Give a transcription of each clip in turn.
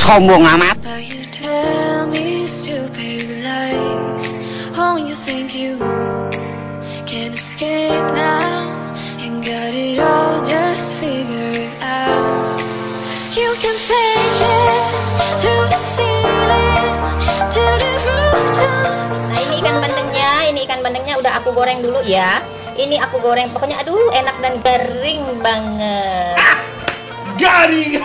Sombong amat. Nah, ini ikan bandengnya udah aku goreng dulu ya. Ini aku goreng, pokoknya aduh enak dan garing banget. Garing.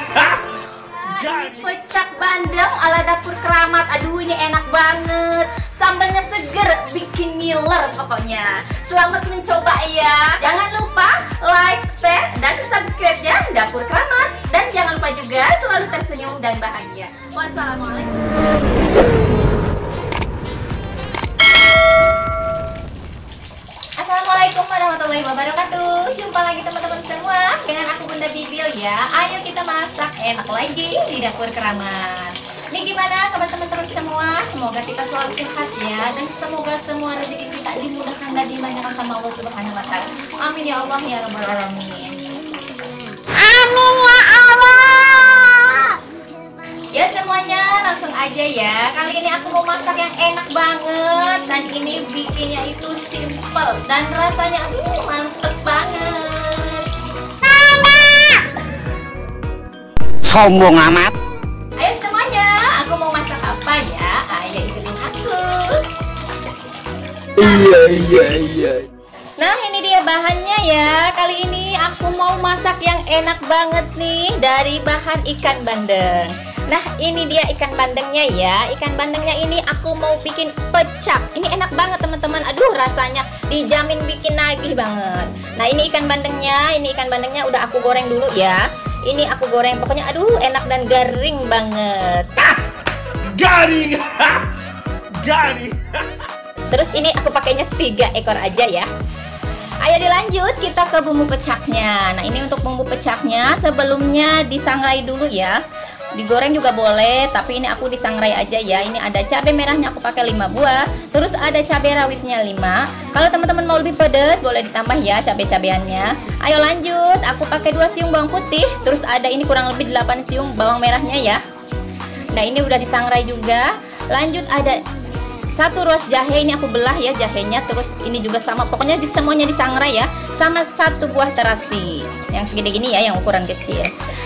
Ini pecak bandeng ala dapur keramat. Aduh ini enak banget. Sambalnya seger, bikin ngiler pokoknya. Selamat mencoba ya. Jangan lupa like, share, dan subscribe ya Dapur Keramat. Dan jangan lupa juga selalu tersenyum dan bahagia. Wassalamualaikum. Assalamualaikum warahmatullahi wabarakatuh. Jumpa lagi teman-teman semua dengan aku Bunda Bibil ya. Ayo kita masak enak lagi di Dapur Keramat. Ini gimana kabar teman-teman semua? Semoga kita selalu sehat ya, dan semoga semua rezeki kita dimudahkan dan dimanjakan sama Allah Subhanahu wa taala. Amin ya Allah ya rabbal alamin. Amin ya Allah. Ya semuanya langsung aja ya. Kali ini aku mau masak yang enak banget, dan ini bikinnya itu simple dan rasanya mantep banget. Sombong amat. Ayo semuanya, aku mau masak apa ya? Ayo ikutin aku. Iya. Nah ini dia bahannya ya. Kali ini aku mau masak yang enak banget nih dari bahan ikan bandeng. Nah ini dia ikan bandengnya ya. Ikan bandengnya ini aku mau bikin pecak. Ini enak banget teman-teman. Aduh rasanya dijamin bikin nagih banget. Nah ini ikan bandengnya. Ini ikan bandengnya udah aku goreng dulu ya. Ini aku goreng, pokoknya aduh enak dan garing banget. Garing. Garing. Terus ini aku pakainya 3 ekor aja ya. Ayo dilanjut kita ke bumbu pecaknya. Nah ini untuk bumbu pecaknya sebelumnya disangrai dulu ya. Digoreng juga boleh, tapi ini aku disangrai aja ya. Ini ada cabai merahnya aku pakai 5 buah. Terus ada cabai rawitnya 5. Kalau teman-teman mau lebih pedas boleh ditambah ya cabai-cabeannya. Ayo lanjut, aku pakai 2 siung bawang putih. Terus ada ini kurang lebih 8 siung bawang merahnya ya. Nah ini udah disangrai juga. Lanjut ada 1 ruas jahe, ini aku belah ya jahenya. Terus ini juga sama, pokoknya semuanya disangrai ya. Sama 1 buah terasi yang segede gini ya, yang ukuran kecil.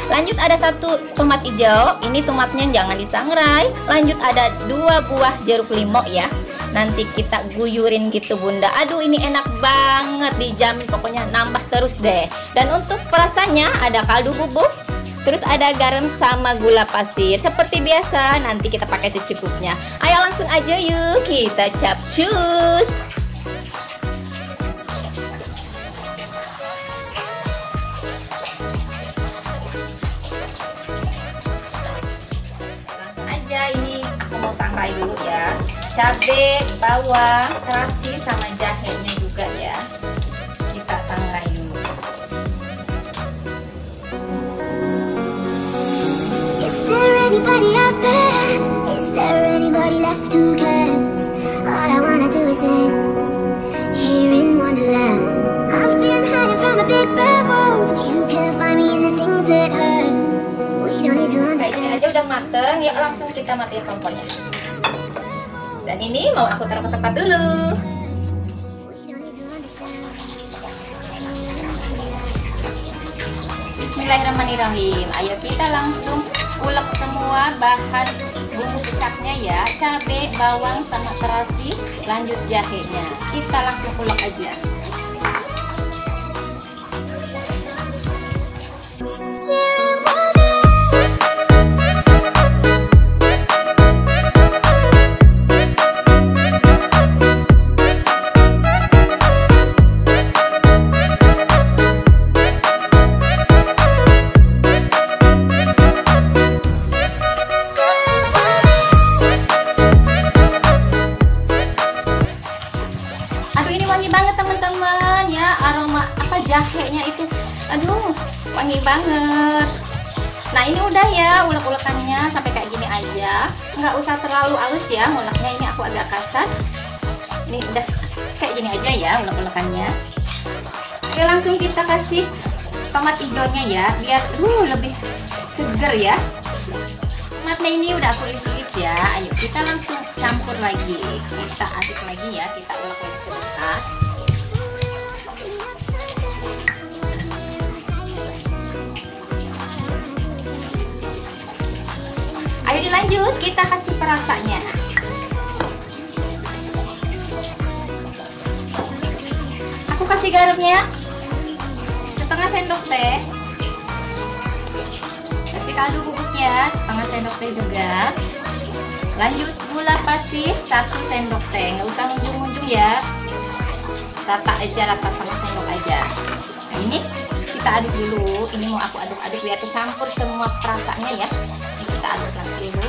Lanjut ada 1 tomat hijau, ini tomatnya jangan disangrai. Lanjut ada 2 buah jeruk limau ya. Nanti kita guyurin gitu bunda. Aduh ini enak banget, dijamin pokoknya nambah terus deh. Dan untuk perasannya ada kaldu bubuk. Terus ada garam sama gula pasir. Seperti biasa nanti kita pakai secukupnya. Ayo langsung aja yuk kita capcus. Langsung aja ini aku mau sangrai dulu ya. Cabai, bawang, terasi sama jahenya juga ya. Kita sangrai dulu. Is there anybody out there? Is there anybody left who cares? All I wanna do is dance here in Wonderland. I've been hiding from a big bad world. You can find me in the things that hurt. We don't need to Kayak gini understand. aja udah mateng, ya langsung kita matiin kompornya. Dan ini mau aku taruh ke tempat dulu. We don't need to understand. Bismillahirrahmanirrahim. Ayo kita langsung ulek semua bahan bumbu pecaknya ya. Cabai, bawang sama terasi. Lanjut jahenya. Kita langsung ulek aja. Jahenya itu aduh wangi banget. Nah ini udah ya ulek-ulekannya sampai kayak gini aja, nggak usah terlalu halus ya nguleknya. Ini aku agak kasar. Ini udah kayak gini aja ya ulek-ulekannya. Oke langsung kita kasih tomat hijaunya ya biar lebih seger ya. Tomatnya ini udah aku iris ya. Ayo kita langsung campur lagi. Kita aduk lagi ya, kita ulek lagi sebentar. Ayo dilanjut, kita kasih perasanya. Aku kasih garamnya setengah sendok teh. Kasih kaldu bubuknya setengah sendok teh juga. Lanjut gula pasir 1 sendok teh. Nggak usah munjung-munjung ya. Rata aja, rata sama sendok aja. Nah ini kita aduk dulu. Ini mau aku aduk-aduk biar kecampur semua perasaannya ya. Ini kita aduk lagi dulu.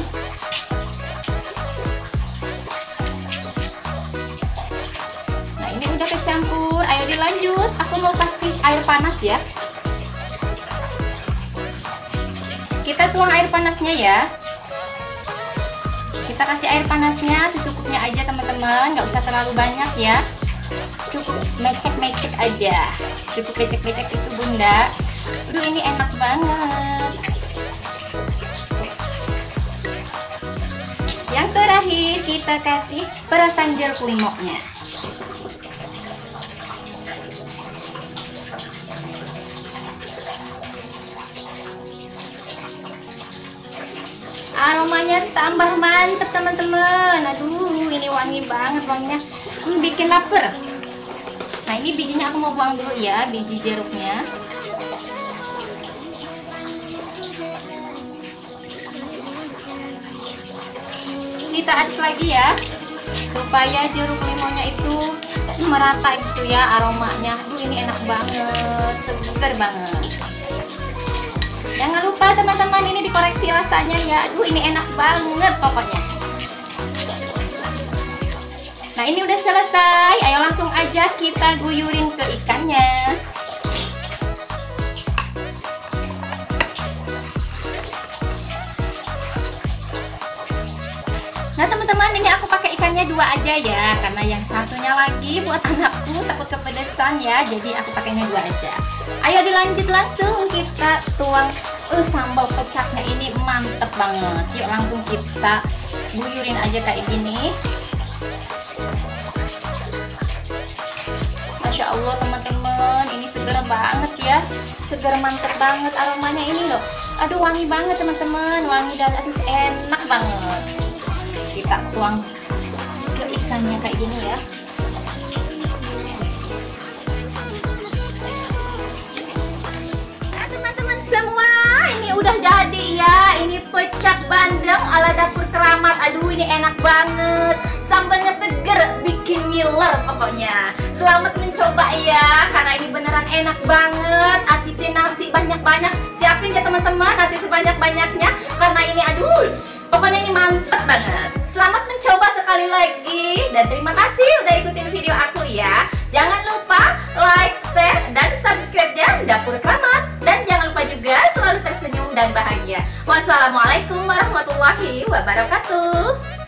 Nah ini udah kecampur. Ayo dilanjut. Aku mau kasih air panas ya. Kita tuang air panasnya ya. Kita kasih air panasnya secukupnya aja teman-teman, nggak usah terlalu banyak ya. Cukup mecek-mecek aja. Cukup mecek-mecek itu bunda. Aduh ini enak banget. Yang terakhir kita kasih perasan jeruk limaunya. Aromanya tambah mantep teman-teman. Aduh ini wangi banget wanginya. Bikin lapar. Nah ini bijinya aku mau buang dulu ya, biji jeruknya. Kita aduk lagi ya, supaya jeruk limonnya itu merata gitu ya aromanya. Aduh ini enak banget, segar banget. Jangan lupa teman-teman ini dikoreksi rasanya ya. Aduh ini enak banget pokoknya. Nah ini udah selesai. Ayo langsung aja kita guyurin ke ikannya. Nah teman-teman ini aku pakai ikannya 2 aja ya, karena yang satunya lagi buat anakku takut kepedesan ya, jadi aku pakainya 2 aja. Ayo dilanjut langsung kita tuang. Sambal pecaknya ini mantep banget. Yuk langsung kita guyurin aja kayak gini. Masya Allah teman-teman, ini segar banget ya, segar mantep banget aromanya ini loh. Aduh wangi banget teman-teman, wangi dan aduh enak banget. Kita tuang ke ikannya kayak gini ya. Nah teman-teman semua, ini udah jadi ya. Ini pecak bandeng ala dapur keramat. Aduh ini enak banget. Sambalnya seger, bikin ngiler pokoknya. Selamat mencoba ya, karena ini beneran enak banget. Habisin nasi banyak-banyak. Siapin ya teman-teman nasi sebanyak-banyaknya, karena ini aduh pokoknya ini mantep banget. Selamat mencoba sekali lagi. Dan terima kasih udah ikutin video aku ya. Jangan lupa like, share, dan subscribe ya Dapur Keramat. Dan jangan lupa juga selalu tersenyum dan bahagia. Wassalamualaikum warahmatullahi wabarakatuh.